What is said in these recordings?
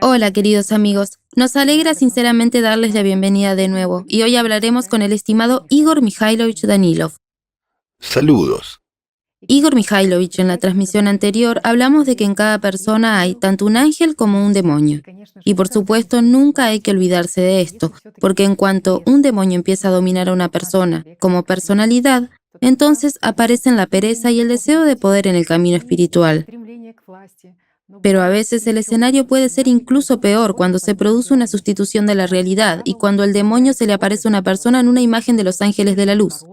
Hola, queridos amigos. Nos alegra sinceramente darles la bienvenida de nuevo, y hoy hablaremos con el estimado Igor Mikhailovich Danilov. Saludos. Igor Mikhailovich, en la transmisión anterior hablamos de que en cada persona hay tanto un ángel como un demonio. Y por supuesto, nunca hay que olvidarse de esto, porque en cuanto un demonio empieza a dominar a una persona como personalidad, entonces aparecen la pereza y el deseo de poder en el camino espiritual. Pero a veces el escenario puede ser incluso peor cuando se produce una sustitución de la realidad y cuando el demonio se le aparece a una persona en una imagen de los ángeles de la luz.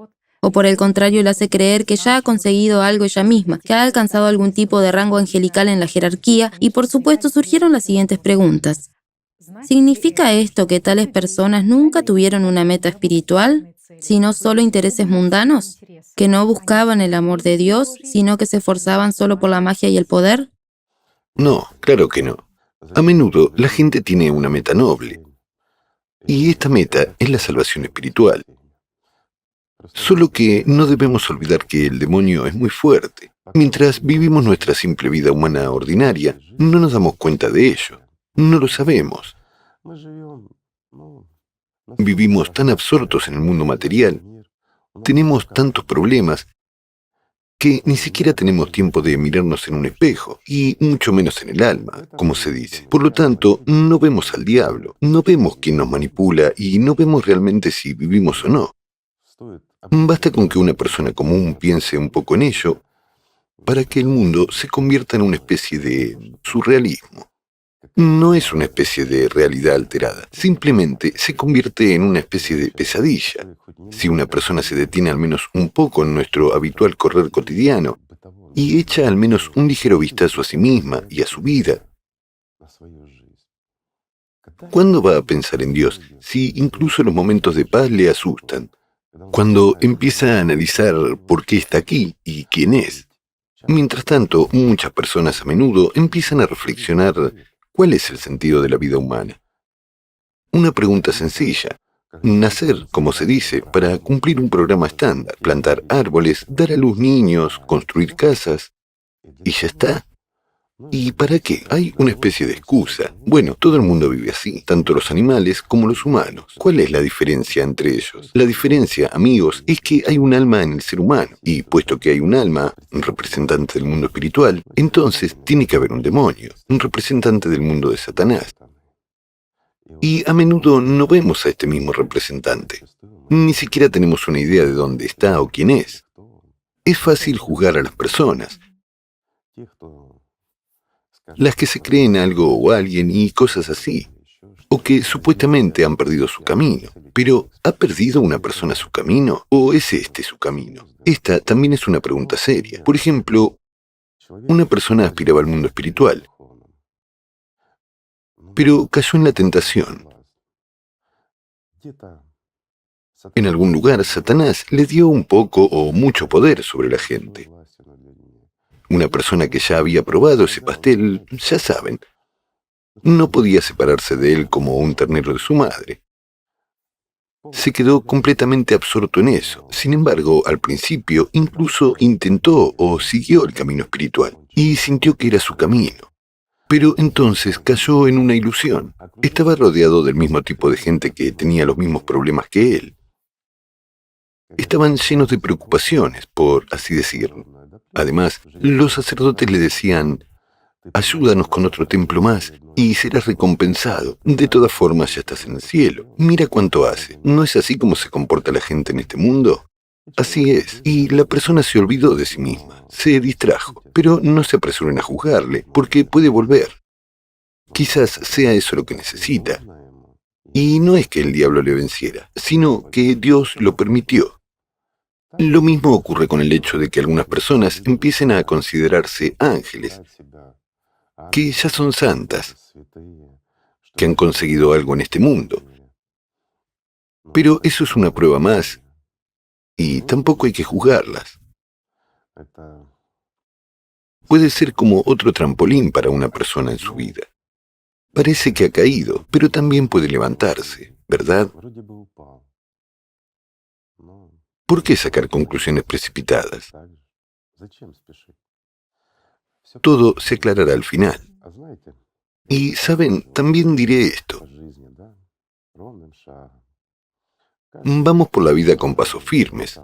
O por el contrario, le hace creer que ya ha conseguido algo ella misma, que ha alcanzado algún tipo de rango angelical en la jerarquía, y por supuesto surgieron las siguientes preguntas. ¿Significa esto que tales personas nunca tuvieron una meta espiritual, sino solo intereses mundanos? ¿Que no buscaban el amor de Dios, sino que se esforzaban solo por la magia y el poder? No, claro que no. A menudo la gente tiene una meta noble, y esta meta es la salvación espiritual. Solo que no debemos olvidar que el demonio es muy fuerte. Mientras vivimos nuestra simple vida humana ordinaria, no nos damos cuenta de ello. No lo sabemos. Vivimos tan absortos en el mundo material, tenemos tantos problemas, que ni siquiera tenemos tiempo de mirarnos en un espejo, y mucho menos en el alma, como se dice. Por lo tanto, no vemos al diablo, no vemos quién nos manipula y no vemos realmente si vivimos o no. Basta con que una persona común piense un poco en ello para que el mundo se convierta en una especie de surrealismo. No es una especie de realidad alterada, simplemente se convierte en una especie de pesadilla. Si una persona se detiene al menos un poco en nuestro habitual correr cotidiano y echa al menos un ligero vistazo a sí misma y a su vida, ¿cuándo va a pensar en Dios si incluso los momentos de paz le asustan? Cuando empieza a analizar por qué está aquí y quién es. Mientras tanto, muchas personas a menudo empiezan a reflexionar cuál es el sentido de la vida humana. Una pregunta sencilla. Nacer, como se dice, para cumplir un programa estándar, plantar árboles, dar a luz niños, construir casas, y ya está. ¿Y para qué? Hay una especie de excusa. Bueno, todo el mundo vive así, tanto los animales como los humanos. ¿Cuál es la diferencia entre ellos? La diferencia, amigos, es que hay un alma en el ser humano, y puesto que hay un alma, un representante del mundo espiritual, entonces tiene que haber un demonio, un representante del mundo de Satanás. Y a menudo no vemos a este mismo representante. Ni siquiera tenemos una idea de dónde está o quién es. Es fácil juzgar a las personas, las que se creen algo o alguien y cosas así, o que supuestamente han perdido su camino. Pero, ¿ha perdido una persona su camino o es este su camino? Esta también es una pregunta seria. Por ejemplo, una persona aspiraba al mundo espiritual, pero cayó en la tentación. En algún lugar, Satanás le dio un poco o mucho poder sobre la gente. Una persona que ya había probado ese pastel, ya saben, no podía separarse de él como un ternero de su madre. Se quedó completamente absorto en eso. Sin embargo, al principio incluso intentó o siguió el camino espiritual y sintió que era su camino. Pero entonces cayó en una ilusión. Estaba rodeado del mismo tipo de gente que tenía los mismos problemas que él. Estaban llenos de preocupaciones, por así decirlo. Además, los sacerdotes le decían: ayúdanos con otro templo más y serás recompensado. De todas formas, ya estás en el cielo. Mira cuánto hace. ¿No es así como se comporta la gente en este mundo? Así es. Y la persona se olvidó de sí misma, se distrajo. Pero no se apresuren a juzgarle, porque puede volver. Quizás sea eso lo que necesita. Y no es que el diablo le venciera, sino que Dios lo permitió. Lo mismo ocurre con el hecho de que algunas personas empiecen a considerarse ángeles, que ya son santas, que han conseguido algo en este mundo. Pero eso es una prueba más, y tampoco hay que juzgarlas. Puede ser como otro trampolín para una persona en su vida. Parece que ha caído, pero también puede levantarse, ¿verdad? ¿Por qué sacar conclusiones precipitadas? Todo se aclarará al final. Y, ¿saben? También diré esto. Vamos por la vida con pasos firmes,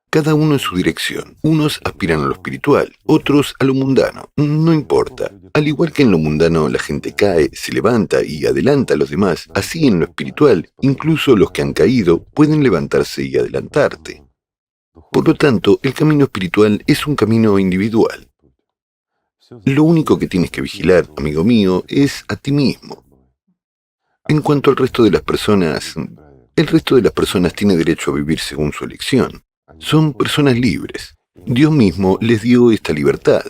cada uno en su dirección. Unos aspiran a lo espiritual, otros a lo mundano. No importa. Al igual que en lo mundano la gente cae, se levanta y adelanta a los demás, así en lo espiritual, incluso los que han caído pueden levantarse y adelantarte. Por lo tanto, el camino espiritual es un camino individual. Lo único que tienes que vigilar, amigo mío, es a ti mismo. En cuanto al resto de las personas, el resto de las personas tiene derecho a vivir según su elección. Son personas libres. Dios mismo les dio esta libertad.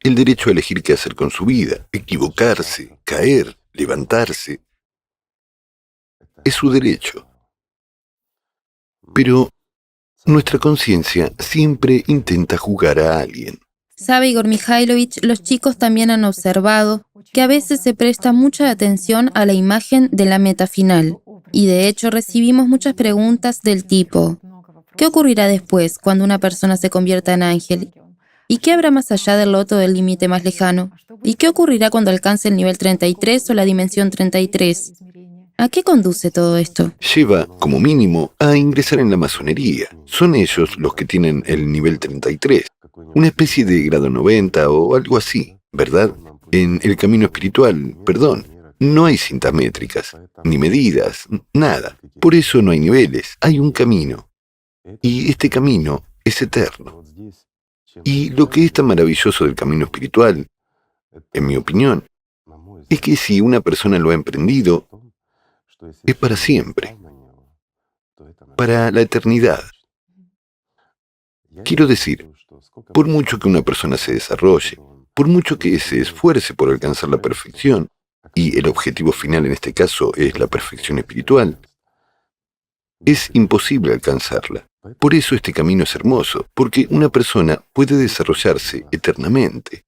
El derecho a elegir qué hacer con su vida, equivocarse, caer, levantarse, es su derecho. Pero nuestra conciencia siempre intenta juzgar a alguien. Sabe Igor Mikhailovich, los chicos también han observado que a veces se presta mucha atención a la imagen de la meta final. Y de hecho recibimos muchas preguntas del tipo: ¿qué ocurrirá después cuando una persona se convierta en ángel? ¿Y qué habrá más allá del loto del límite más lejano? ¿Y qué ocurrirá cuando alcance el nivel 33 o la dimensión 33? ¿A qué conduce todo esto? Lleva, como mínimo, a ingresar en la masonería. Son ellos los que tienen el nivel 33, una especie de grado 90 o algo así, ¿verdad? En el camino espiritual, no hay cintas métricas, ni medidas, nada. Por eso no hay niveles, hay un camino. Y este camino es eterno. Y lo que es tan maravilloso del camino espiritual, en mi opinión, es que si una persona lo ha emprendido, es para siempre, para la eternidad. Quiero decir, por mucho que una persona se desarrolle, por mucho que se esfuerce por alcanzar la perfección, y el objetivo final en este caso es la perfección espiritual, es imposible alcanzarla. Por eso este camino es hermoso, porque una persona puede desarrollarse eternamente.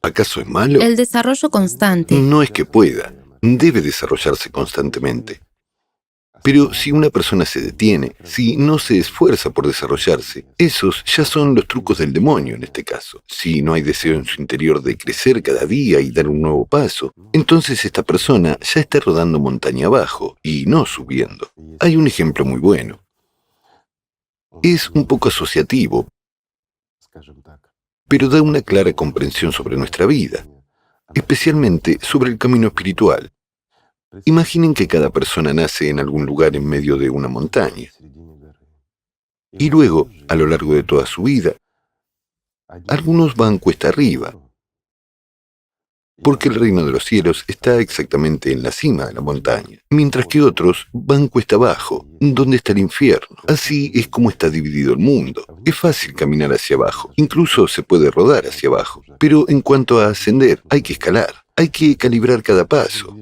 ¿Acaso es malo? El desarrollo constante. No es que pueda, debe desarrollarse constantemente. Pero si una persona se detiene, si no se esfuerza por desarrollarse, esos ya son los trucos del demonio en este caso. Si no hay deseo en su interior de crecer cada día y dar un nuevo paso, entonces esta persona ya está rodando montaña abajo y no subiendo. Hay un ejemplo muy bueno. Es un poco asociativo, pero da una clara comprensión sobre nuestra vida, especialmente sobre el camino espiritual. Imaginen que cada persona nace en algún lugar en medio de una montaña. Y luego, a lo largo de toda su vida, algunos van cuesta arriba, porque el reino de los cielos está exactamente en la cima de la montaña, mientras que otros van cuesta abajo, donde está el infierno. Así es como está dividido el mundo. Es fácil caminar hacia abajo, incluso se puede rodar hacia abajo, pero en cuanto a ascender, hay que escalar. Hay que calibrar cada paso,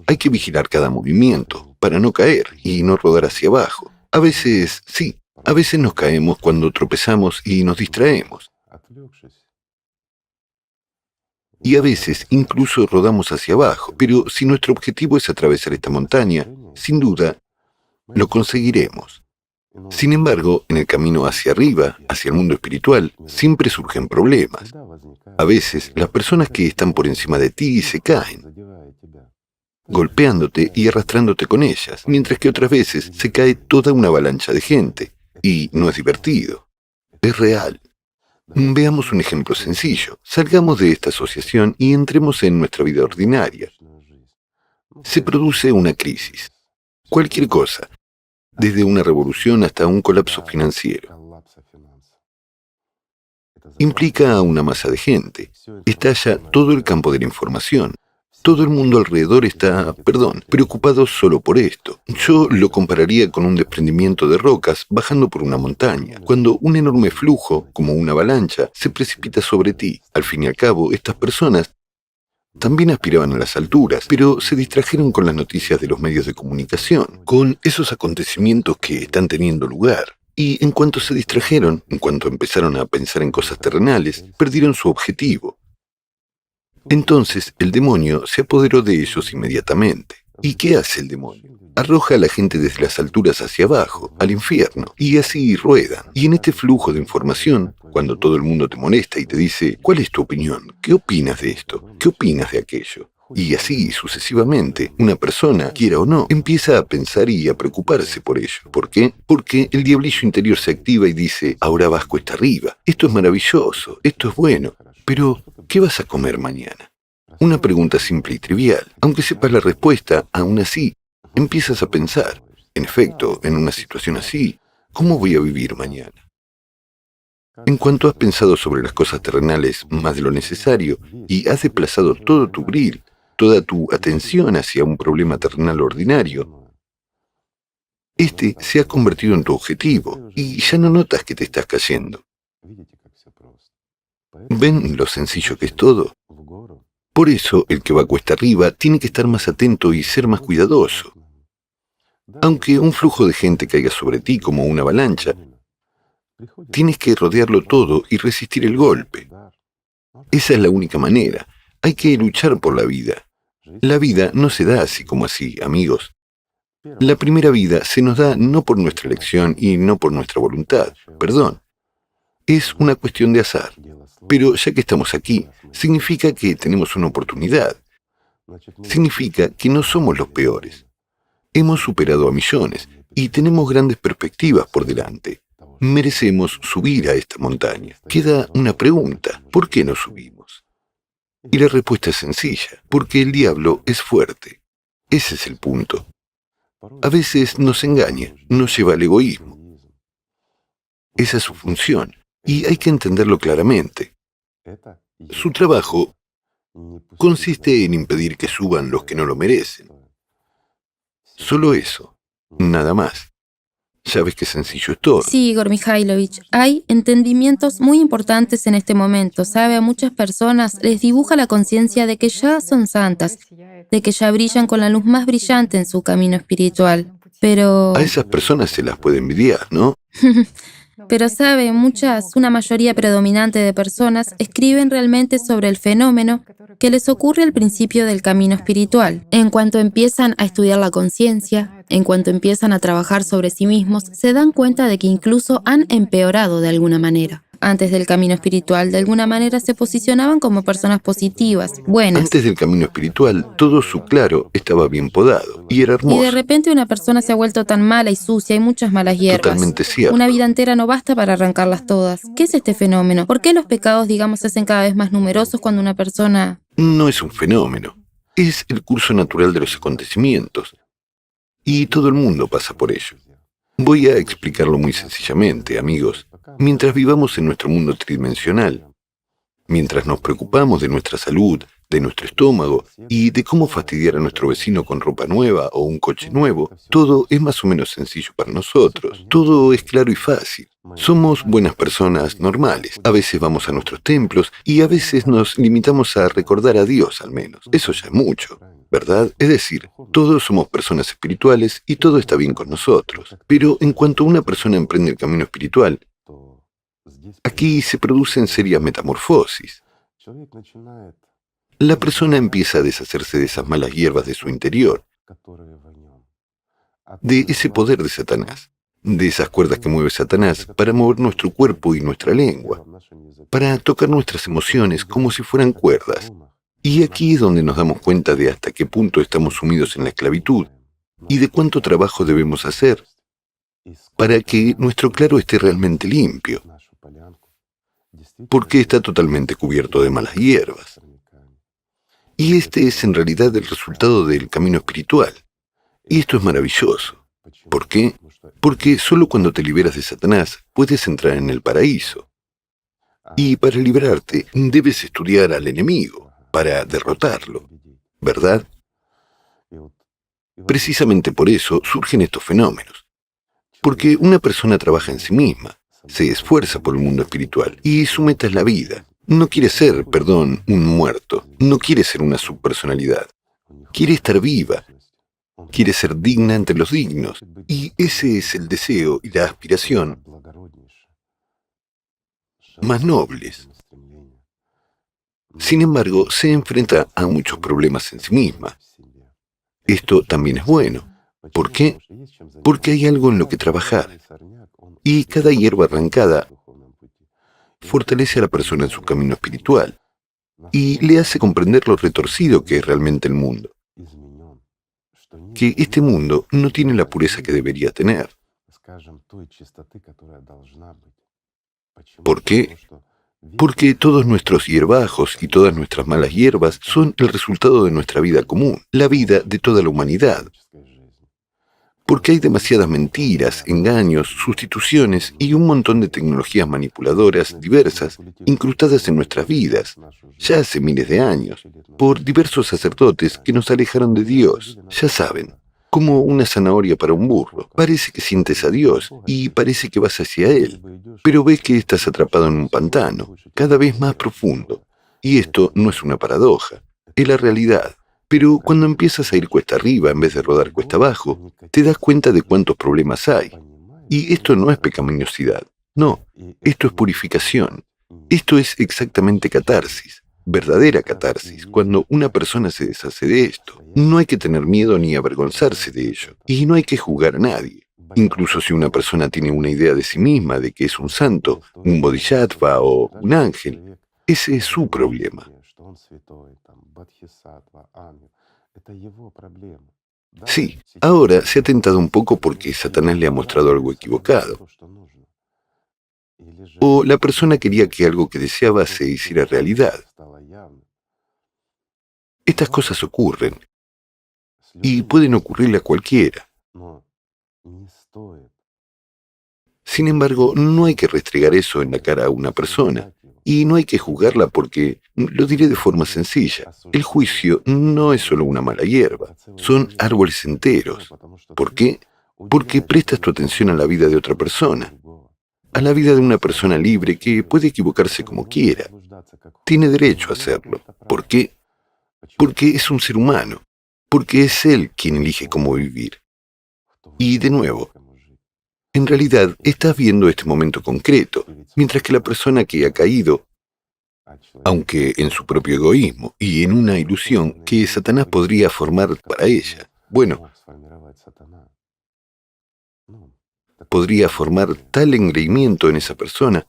hay que vigilar cada movimiento para no caer y no rodar hacia abajo. A veces, sí, a veces nos caemos cuando tropezamos y nos distraemos. Y a veces incluso rodamos hacia abajo, pero si nuestro objetivo es atravesar esta montaña, sin duda, lo conseguiremos. Sin embargo, en el camino hacia arriba, hacia el mundo espiritual, siempre surgen problemas. A veces, las personas que están por encima de ti se caen, golpeándote y arrastrándote con ellas, mientras que otras veces se cae toda una avalancha de gente. Y no es divertido, es real. Veamos un ejemplo sencillo. Salgamos de esta asociación y entremos en nuestra vida ordinaria. Se produce una crisis. Cualquier cosa, desde una revolución hasta un colapso financiero. Implica a una masa de gente. Estalla todo el campo de la información. Todo el mundo alrededor está, preocupado solo por esto. Yo lo compararía con un desprendimiento de rocas bajando por una montaña, cuando un enorme flujo, como una avalancha, se precipita sobre ti. Al fin y al cabo, estas personas también aspiraban a las alturas, pero se distrajeron con las noticias de los medios de comunicación, con esos acontecimientos que están teniendo lugar. Y en cuanto se distrajeron, en cuanto empezaron a pensar en cosas terrenales, perdieron su objetivo. Entonces el demonio se apoderó de ellos inmediatamente. ¿Y qué hace el demonio? arroja a la gente desde las alturas hacia abajo, al infierno, y así ruedan. Y en este flujo de información, cuando todo el mundo te molesta y te dice, ¿cuál es tu opinión? ¿Qué opinas de esto? ¿Qué opinas de aquello? Y así sucesivamente, una persona, quiera o no, empieza a pensar y a preocuparse por ello. ¿Por qué? Porque el diablillo interior se activa y dice, ahora vas cuesta arriba, esto es maravilloso, esto es bueno, pero ¿qué vas a comer mañana? Una pregunta simple y trivial. Aunque sepas la respuesta, aún así, empiezas a pensar, en efecto, en una situación así, ¿cómo voy a vivir mañana? En cuanto has pensado sobre las cosas terrenales más de lo necesario y has desplazado todo tu grill, toda tu atención hacia un problema terrenal ordinario, este se ha convertido en tu objetivo y ya no notas que te estás cayendo. ¿Ven lo sencillo que es todo? Por eso, el que va cuesta arriba tiene que estar más atento y ser más cuidadoso. Aunque un flujo de gente caiga sobre ti como una avalancha, tienes que rodearlo todo y resistir el golpe. Esa es la única manera. Hay que luchar por la vida. La vida no se da así como así, amigos. La primera vida se nos da no por nuestra elección y no por nuestra voluntad. Perdón. Es una cuestión de azar. Pero ya que estamos aquí, significa que tenemos una oportunidad. Significa que no somos los peores. Hemos superado a millones y tenemos grandes perspectivas por delante. Merecemos subir a esta montaña. Queda una pregunta. ¿Por qué no subimos? Y la respuesta es sencilla. Porque el diablo es fuerte. Ese es el punto. A veces nos engaña, nos lleva al egoísmo. Esa es su función. Y hay que entenderlo claramente. Su trabajo consiste en impedir que suban los que no lo merecen. Solo eso, nada más. ¿Sabes qué sencillo es todo? Sí, Igor Mikhailovich, hay entendimientos muy importantes en este momento. Sabe, a muchas personas les dibuja la conciencia de que ya son santas, de que ya brillan con la luz más brillante en su camino espiritual. Pero... A esas personas se las puede envidiar, ¿no? Pero sabe, una mayoría predominante de personas escriben realmente sobre el fenómeno que les ocurre al principio del camino espiritual. En cuanto empiezan a estudiar la conciencia, en cuanto empiezan a trabajar sobre sí mismos, se dan cuenta de que incluso han empeorado de alguna manera. Antes del camino espiritual, de alguna manera se posicionaban como personas positivas, buenas. Antes del camino espiritual, todo su claro estaba bien podado y era hermoso. Y de repente una persona se ha vuelto tan mala y sucia, hay muchas malas hierbas. Totalmente cierto. Una vida entera no basta para arrancarlas todas. ¿Qué es este fenómeno? ¿Por qué los pecados, digamos, se hacen cada vez más numerosos cuando una persona... No es un fenómeno. Es el curso natural de los acontecimientos. Y todo el mundo pasa por ello. Voy a explicarlo muy sencillamente, amigos. Mientras vivamos en nuestro mundo tridimensional, mientras nos preocupamos de nuestra salud, de nuestro estómago y de cómo fastidiar a nuestro vecino con ropa nueva o un coche nuevo, todo es más o menos sencillo para nosotros. Todo es claro y fácil. Somos buenas personas normales. A veces vamos a nuestros templos y a veces nos limitamos a recordar a Dios al menos. Eso ya es mucho, ¿verdad? Es decir, todos somos personas espirituales y todo está bien con nosotros. Pero en cuanto una persona emprende el camino espiritual, aquí se producen serias metamorfosis. La persona empieza a deshacerse de esas malas hierbas de su interior, de ese poder de Satanás, de esas cuerdas que mueve Satanás para mover nuestro cuerpo y nuestra lengua, para tocar nuestras emociones como si fueran cuerdas. Y aquí es donde nos damos cuenta de hasta qué punto estamos sumidos en la esclavitud y de cuánto trabajo debemos hacer para que nuestro claro esté realmente limpio, porque está totalmente cubierto de malas hierbas. Y este es en realidad el resultado del camino espiritual. Y esto es maravilloso. ¿Por qué? Porque solo cuando te liberas de Satanás puedes entrar en el paraíso. Y para liberarte debes estudiar al enemigo, para derrotarlo, ¿verdad? Precisamente por eso surgen estos fenómenos. Porque una persona trabaja en sí misma, se esfuerza por el mundo espiritual y su meta es la vida. No quiere ser, un muerto. No quiere ser una subpersonalidad. Quiere estar viva. Quiere ser digna entre los dignos. Y ese es el deseo y la aspiración más nobles. Sin embargo, se enfrenta a muchos problemas en sí misma. Esto también es bueno, ¿Por qué? Porque hay algo en lo que trabajar. Y cada hierba arrancada fortalece a la persona en su camino espiritual y le hace comprender lo retorcido que es realmente el mundo, que este mundo no tiene la pureza que debería tener. ¿Por qué? Porque todos nuestros hierbajos y todas nuestras malas hierbas son el resultado de nuestra vida común, la vida de toda la humanidad. Porque hay demasiadas mentiras, engaños, sustituciones y un montón de tecnologías manipuladoras diversas incrustadas en nuestras vidas, ya hace miles de años, por diversos sacerdotes que nos alejaron de Dios, ya saben, como una zanahoria para un burro. Parece que sientes a Dios y parece que vas hacia Él, pero ves que estás atrapado en un pantano, cada vez más profundo. Y esto no es una paradoja, es la realidad. Pero cuando empiezas a ir cuesta arriba en vez de rodar cuesta abajo, te das cuenta de cuántos problemas hay. Y esto no es pecaminosidad, no, esto es purificación. Esto es exactamente catarsis, verdadera catarsis, cuando una persona se deshace de esto. No hay que tener miedo ni avergonzarse de ello, y no hay que juzgar a nadie. Incluso si una persona tiene una idea de sí misma de que es un santo, un bodhisattva o un ángel, ese es su problema. Sí, ahora se ha tentado un poco porque Satanás le ha mostrado algo equivocado. O la persona quería que algo que deseaba se hiciera realidad. Estas cosas ocurren y pueden ocurrirle a cualquiera. Sin embargo, no hay que restregar eso en la cara a una persona y no hay que juzgarla porque, lo diré de forma sencilla, el juicio no es solo una mala hierba, son árboles enteros. ¿Por qué? Porque prestas tu atención a la vida de otra persona, a la vida de una persona libre que puede equivocarse como quiera. Tiene derecho a hacerlo. ¿Por qué? Porque es un ser humano, porque es él quien elige cómo vivir. Y de nuevo, en realidad estás viendo este momento concreto, mientras que la persona que ha caído, aunque en su propio egoísmo y en una ilusión que Satanás podría formar para ella, bueno, podría formar tal engreimiento en esa persona,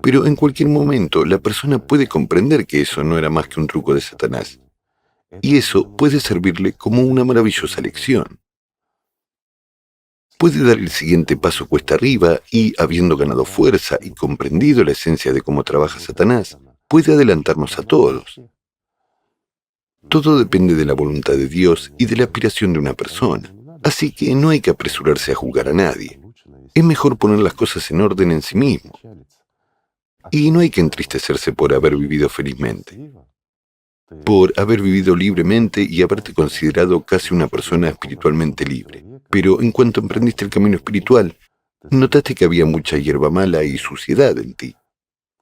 pero en cualquier momento la persona puede comprender que eso no era más que un truco de Satanás, y eso puede servirle como una maravillosa lección. Puede dar el siguiente paso cuesta arriba y, habiendo ganado fuerza y comprendido la esencia de cómo trabaja Satanás, puede adelantarnos a todos. Todo depende de la voluntad de Dios y de la aspiración de una persona. Así que no hay que apresurarse a juzgar a nadie. Es mejor poner las cosas en orden en sí mismo. Y no hay que entristecerse por haber vivido felizmente, por haber vivido libremente y haberte considerado casi una persona espiritualmente libre. Pero en cuanto emprendiste el camino espiritual, notaste que había mucha hierba mala y suciedad en ti.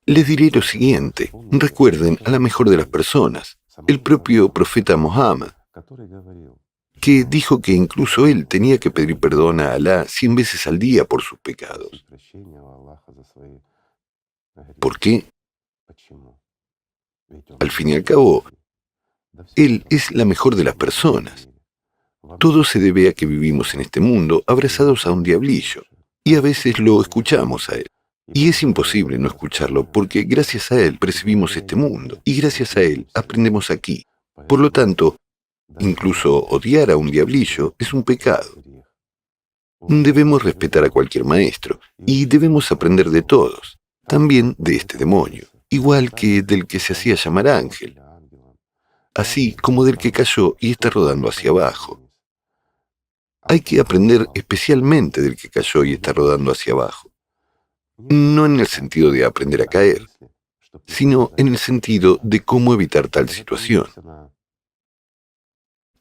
Les diré lo siguiente, recuerden a la mejor de las personas, el propio profeta Mohammed, que dijo que incluso él tenía que pedir perdón a Alá 100 veces al día por sus pecados. ¿Por qué? Al fin y al cabo, él es la mejor de las personas. Todo se debe a que vivimos en este mundo abrazados a un diablillo, y a veces lo escuchamos a él. Y es imposible no escucharlo porque gracias a él percibimos este mundo, y gracias a él aprendemos aquí. Por lo tanto, incluso odiar a un diablillo es un pecado. Debemos respetar a cualquier maestro, y debemos aprender de todos, también de este demonio, igual que del que se hacía llamar ángel, así como del que cayó y está rodando hacia abajo. Hay que aprender especialmente del que cayó y está rodando hacia abajo. No en el sentido de aprender a caer, sino en el sentido de cómo evitar tal situación.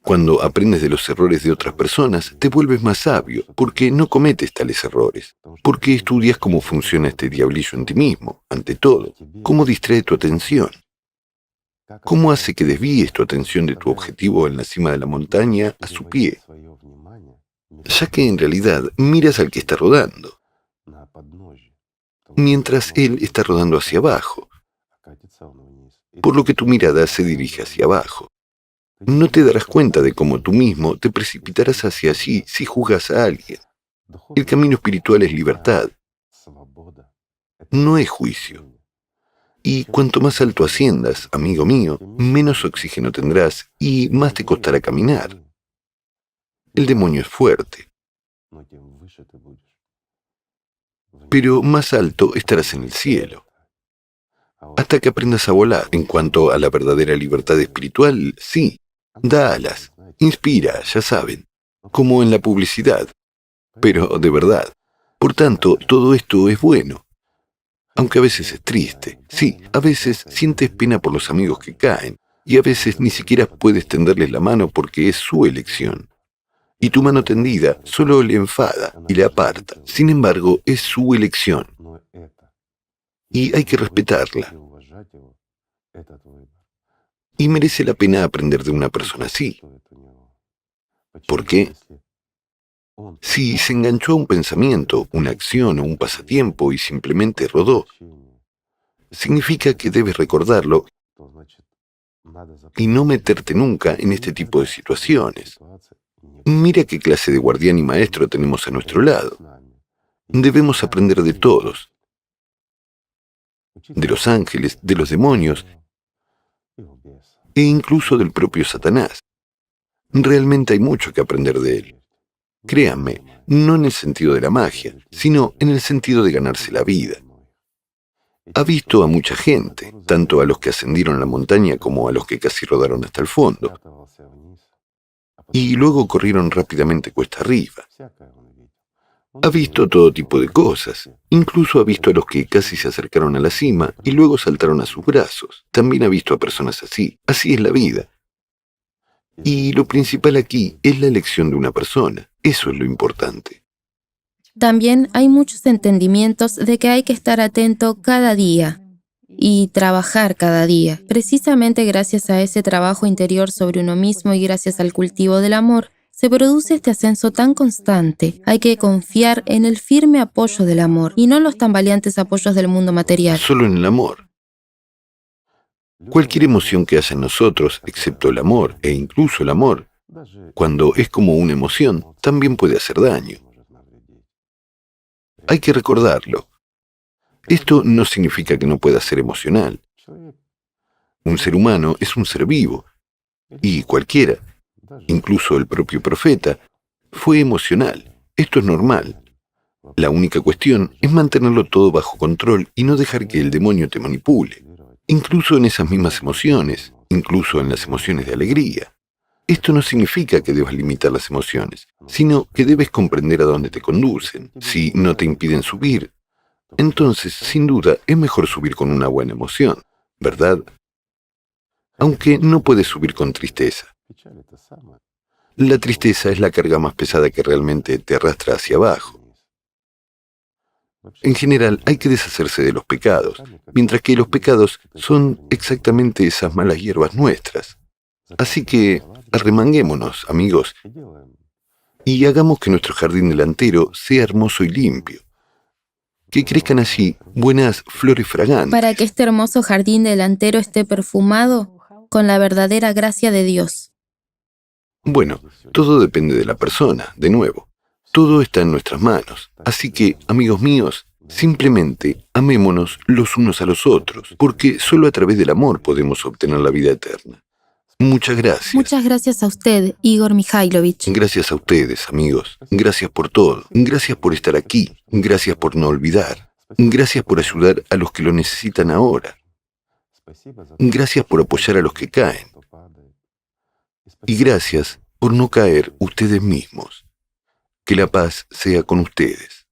Cuando aprendes de los errores de otras personas, te vuelves más sabio, porque no cometes tales errores, porque estudias cómo funciona este diablillo en ti mismo, ante todo, cómo distrae tu atención, cómo hace que desvíes tu atención de tu objetivo en la cima de la montaña a su pie, ya que en realidad miras al que está rodando, mientras él está rodando hacia abajo, por lo que tu mirada se dirige hacia abajo. No te darás cuenta de cómo tú mismo te precipitarás hacia allí si juzgas a alguien. El camino espiritual es libertad, no es juicio. Y cuanto más alto asciendas, amigo mío, menos oxígeno tendrás y más te costará caminar. El demonio es fuerte, pero más alto estarás en el cielo. Hasta que aprendas a volar. En cuanto a la verdadera libertad espiritual, sí, da alas, inspira, ya saben, como en la publicidad, pero de verdad. Por tanto, todo esto es bueno, aunque a veces es triste. Sí, a veces sientes pena por los amigos que caen, y a veces ni siquiera puedes tenderles la mano porque es su elección. Y tu mano tendida solo le enfada y le aparta. Sin embargo, es su elección, y hay que respetarla. Y merece la pena aprender de una persona así. ¿Por qué? Si se enganchó a un pensamiento, una acción o un pasatiempo y simplemente rodó, significa que debes recordarlo y no meterte nunca en este tipo de situaciones. Mira qué clase de guardián y maestro tenemos a nuestro lado. Debemos aprender de todos, de los ángeles, de los demonios e incluso del propio Satanás. Realmente hay mucho que aprender de él. Créanme, no en el sentido de la magia, sino en el sentido de ganarse la vida. Ha visto a mucha gente, tanto a los que ascendieron la montaña como a los que casi rodaron hasta el fondo, y luego corrieron rápidamente cuesta arriba. Ha visto todo tipo de cosas, incluso ha visto a los que casi se acercaron a la cima y luego saltaron a sus brazos. También ha visto a personas así. Así es la vida. Y lo principal aquí es la elección de una persona. Eso es lo importante. También hay muchos entendimientos de que hay que estar atento cada día y trabajar cada día. Precisamente gracias a ese trabajo interior sobre uno mismo y gracias al cultivo del amor, se produce este ascenso tan constante. Hay que confiar en el firme apoyo del amor y no en los tambaleantes apoyos del mundo material. Solo en el amor. Cualquier emoción que haya en nosotros, excepto el amor, e incluso el amor, cuando es como una emoción, también puede hacer daño. Hay que recordarlo. Esto no significa que no pueda ser emocional. Un ser humano es un ser vivo, y cualquiera, incluso el propio profeta, fue emocional. Esto es normal. La única cuestión es mantenerlo todo bajo control y no dejar que el demonio te manipule, incluso en esas mismas emociones, incluso en las emociones de alegría. Esto no significa que debas limitar las emociones, sino que debes comprender a dónde te conducen. Si no te impiden subir, entonces, sin duda, es mejor subir con una buena emoción, ¿verdad? Aunque no puedes subir con tristeza. La tristeza es la carga más pesada que realmente te arrastra hacia abajo. En general, hay que deshacerse de los pecados, mientras que los pecados son exactamente esas malas hierbas nuestras. Así que, arremanguémonos, amigos, y hagamos que nuestro jardín delantero sea hermoso y limpio. Que crezcan allí buenas flores fragantes. Para que este hermoso jardín delantero esté perfumado con la verdadera gracia de Dios. Bueno, todo depende de la persona, de nuevo. Todo está en nuestras manos. Así que, amigos míos, simplemente amémonos los unos a los otros, porque solo a través del amor podemos obtener la vida eterna. Muchas gracias. Muchas gracias a usted, Igor Mikhailovich. Gracias a ustedes, amigos. Gracias por todo. Gracias por estar aquí. Gracias por no olvidar. Gracias por ayudar a los que lo necesitan ahora. Gracias por apoyar a los que caen. Y gracias por no caer ustedes mismos. Que la paz sea con ustedes.